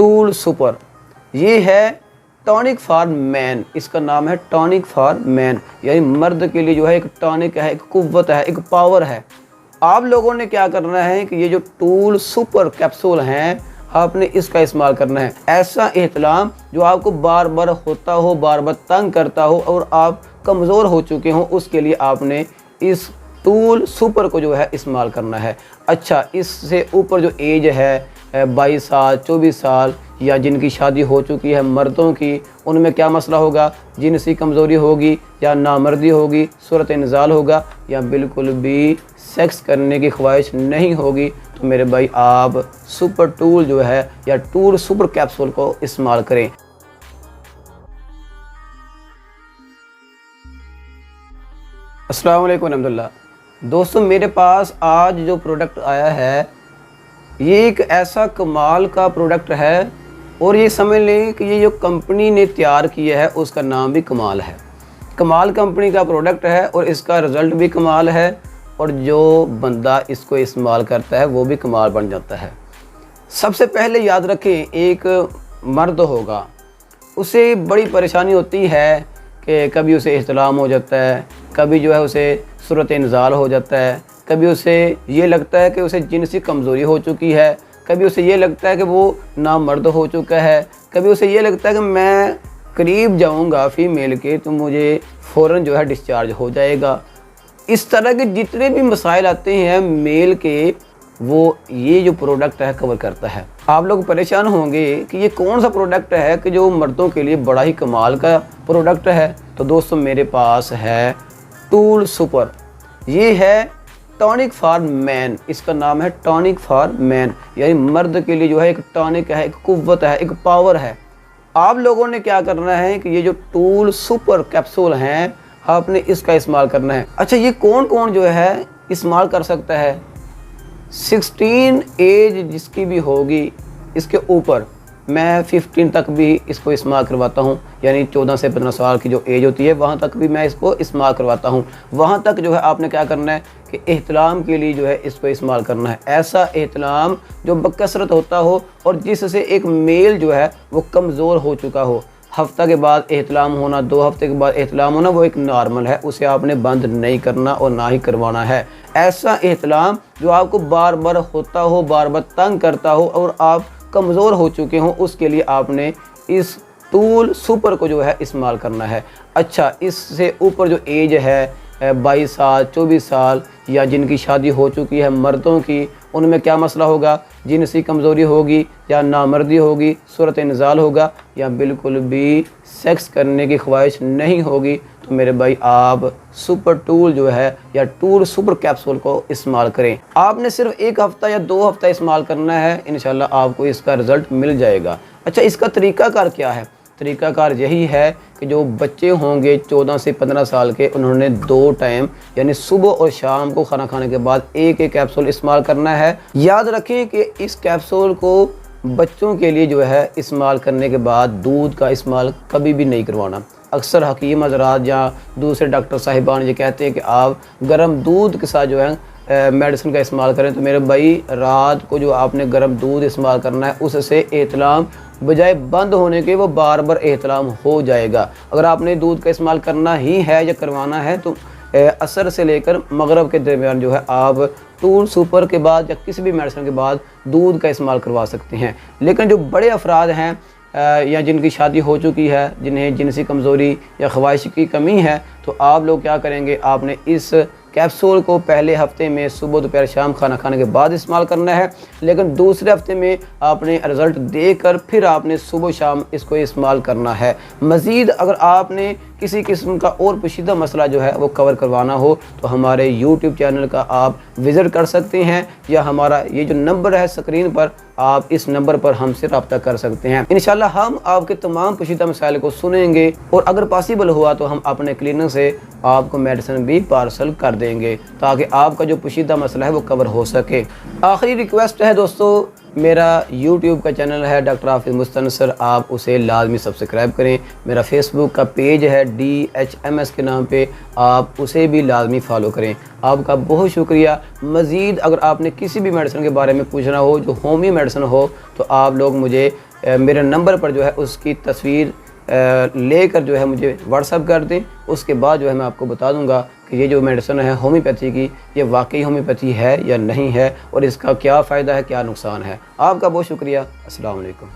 Tool super, ये है tonic for man. इसका नाम है टॉनिक फॉर मैन, यानी मर्द के लिए जो है एक टॉनिक है, एक कुव्वत है, एक पावर है। आप लोगों ने क्या करना है कि ये जो टूल सुपर कैप्सूल हैं आपने इसका इस्तेमाल करना है। ऐसा एहतलाम जो आपको बार बार होता हो, बार बार तंग करता हो और आप कमज़ोर हो चुके हो, उसके लिए आपने इस टूल सुपर को जो है इस्तेमाल करना है। अच्छा, इससे ऊपर जो एज है 22 साल 24 साल या जिनकी शादी हो चुकी है मर्दों की, उनमें क्या मसला होगा, जिनसी कमज़ोरी होगी या नामर्दी होगी, सूरत इंजाल होगा या बिल्कुल भी सेक्स करने की ख्वाहिश नहीं होगी, तो मेरे भाई आप सुपर टूल जो है या टूल सुपर कैप्सूल को इस्तेमाल करें। अस्सलाम वालेकुम रहमतुल्लाह। दोस्तों, मेरे पास आज जो प्रोडक्ट आया है ये एक ऐसा कमाल का प्रोडक्ट है और ये समझ लें कि ये जो कंपनी ने तैयार किया है उसका नाम भी कमाल है। कमाल कंपनी का प्रोडक्ट है और इसका रिज़ल्ट भी कमाल है और जो बंदा इसको इस्तेमाल करता है वो भी कमाल बन जाता है। सबसे पहले याद रखें, एक मर्द होगा उसे बड़ी परेशानी होती है कि कभी उसे इहतलाम हो जाता है, कभी जो है उसे सूरत इंजाल हो जाता है, कभी उसे ये लगता है कि उसे जिनसी कमज़ोरी हो चुकी है, कभी उसे ये लगता है कि वो नामर्द हो चुका है, कभी उसे ये लगता है कि मैं करीब जाऊंगा फीमेल के तो मुझे फ़ौरन जो है डिस्चार्ज हो जाएगा। इस तरह के जितने भी मसाइल आते हैं मेल के, वो ये जो प्रोडक्ट है कवर करता है। आप लोग परेशान होंगे कि ये कौन सा प्रोडक्ट है कि जो मर्दों के लिए बड़ा ही कमाल का प्रोडक्ट है। तो दोस्तों, मेरे पास है टूल सुपर, ये है टॉनिक फॉर मैन। इसका नाम है टॉनिक फॉर मैन, यानी मर्द के लिए जो है एक टॉनिक है, एक कुव्वत है, एक पावर है। आप लोगों ने क्या करना है कि ये जो टूल सुपर कैप्सूल हैं आपने इसका इस्तेमाल करना है। अच्छा, ये कौन कौन जो है इस्तेमाल कर सकता है? 16 एज जिसकी भी होगी इसके ऊपर, मैं 15 तक भी इसको इस्तेमाल करवाता हूँ, यानी 14 से 15 साल की जो एज होती है वहाँ तक भी मैं इसको इस्तेमाल करवाता हूँ। वहाँ तक जो है आपने क्या करना है कि एहतलाम के लिए जो है इसको इस्तेमाल करना है। ऐसा एहतलाम जो बकसरत होता हो और जिससे एक मेल जो है वो कमज़ोर हो चुका हो। हफ्ता के बाद एहतलाम होना, 2 हफ्ते के बाद एहतलाम होना, वो एक नॉर्मल है, उसे आपने बंद नहीं करना और ना ही करवाना है। ऐसा एहतलाम जो आपको बार बार होता हो, बार बार तंग करता हो और आप कमज़ोर हो चुके हों, उसके लिए आपने इस टूल सुपर को जो है इस्तेमाल करना है। अच्छा, इससे ऊपर जो एज है 22 साल 24 साल या जिनकी शादी हो चुकी है मर्दों की, उनमें क्या मसला होगा, जिनसी कमज़ोरी होगी या नामर्दी होगी, सूरत इंजाल होगा या बिल्कुल भी सेक्स करने की ख्वाहिश नहीं होगी, तो मेरे भाई आप सुपर टूल जो है या टूल सुपर कैप्सूल को इस्तेमाल करें। आपने सिर्फ 1 हफ़्ता या 2 हफ़्ता इस्तेमाल करना है, इंशाल्लाह आपको इसका रिज़ल्ट मिल जाएगा। अच्छा, इसका तरीक़ाकार क्या है? तरीक़ाकार यही है कि जो बच्चे होंगे 14 से 15 साल के, उन्होंने 2 टाइम यानी सुबह और शाम को खाना खाने के बाद एक कैप्सूल इस्तेमाल करना है। याद रखें कि इस कैप्सूल को बच्चों के लिए जो है इस्तेमाल करने के बाद दूध का इस्तेमाल कभी भी नहीं करवाना। अक्सर हकीम हज़रात या दूसरे डॉक्टर साहिबान ये कहते हैं कि आप गर्म दूध के साथ जो है मेडिसिन का इस्तेमाल करें, तो मेरे भाई रात को जो आपने गर्म दूध इस्तेमाल करना है उससे एहतलाम बजाय बंद होने के वो बार बार एहतलाम हो जाएगा। अगर आपने दूध का इस्तेमाल करना ही है या करवाना है तो असर से लेकर मगरब के दरमियान जो है आप टूल सुपर के बाद या किसी भी मेडिसिन के बाद दूध का इस्तेमाल करवा सकते हैं। लेकिन जो बड़े अफराद हैं या जिनकी शादी हो चुकी है, जिन्हें जिनसी कमज़ोरी या ख्वाहिश की कमी है, तो आप लोग क्या करेंगे, आपने इस कैप्सूल को पहले हफ्ते में सुबह दोपहर शाम खाना खाने के बाद इस्तेमाल करना है, लेकिन दूसरे हफ्ते में आपने रिज़ल्ट देकर फिर आपने सुबह शाम इसको इस्तेमाल करना है। मज़ीद अगर आपने किसी किस्म का और पेचीदा मसला जो है वो कवर करवाना हो तो हमारे YouTube चैनल का आप विज़िट कर सकते हैं, या हमारा ये जो नंबर है स्क्रीन पर, आप इस नंबर पर हमसे रब्ता कर सकते हैं। इंशाल्लाह हम आपके तमाम पेचीदा मसाइल को सुनेंगे और अगर पॉसिबल हुआ तो हम अपने क्लिनिक से आपको मेडिसिन भी पार्सल कर देंगे ताकि आपका जो पेचीदा मसला है वो कवर हो सके। आखिरी रिक्वेस्ट है दोस्तों, मेरा YouTube का चैनल है डॉक्टर हाफिज़ मुस्तनसर, आप उसे लाजमी सब्सक्राइब करें। मेरा फेसबुक का पेज है DHMS के नाम पे, आप उसे भी लाजमी फ़ॉलो करें। आपका बहुत शुक्रिया। मज़ीद अगर आपने किसी भी मेडिसिन के बारे में पूछना हो जो होमियो मेडिसिन हो तो आप लोग मुझे मेरे नंबर पर जो है उसकी तस्वीर लेकर जो है मुझे व्हाट्सअप कर दें। उसके बाद जो है मैं आपको बता दूंगा कि ये जो मेडिसिन है होम्योपैथी की, ये वाकई होम्योपैथी है या नहीं है, और इसका क्या फ़ायदा है, क्या नुकसान है। आपका बहुत शुक्रिया। अस्सलाम वालेकुम।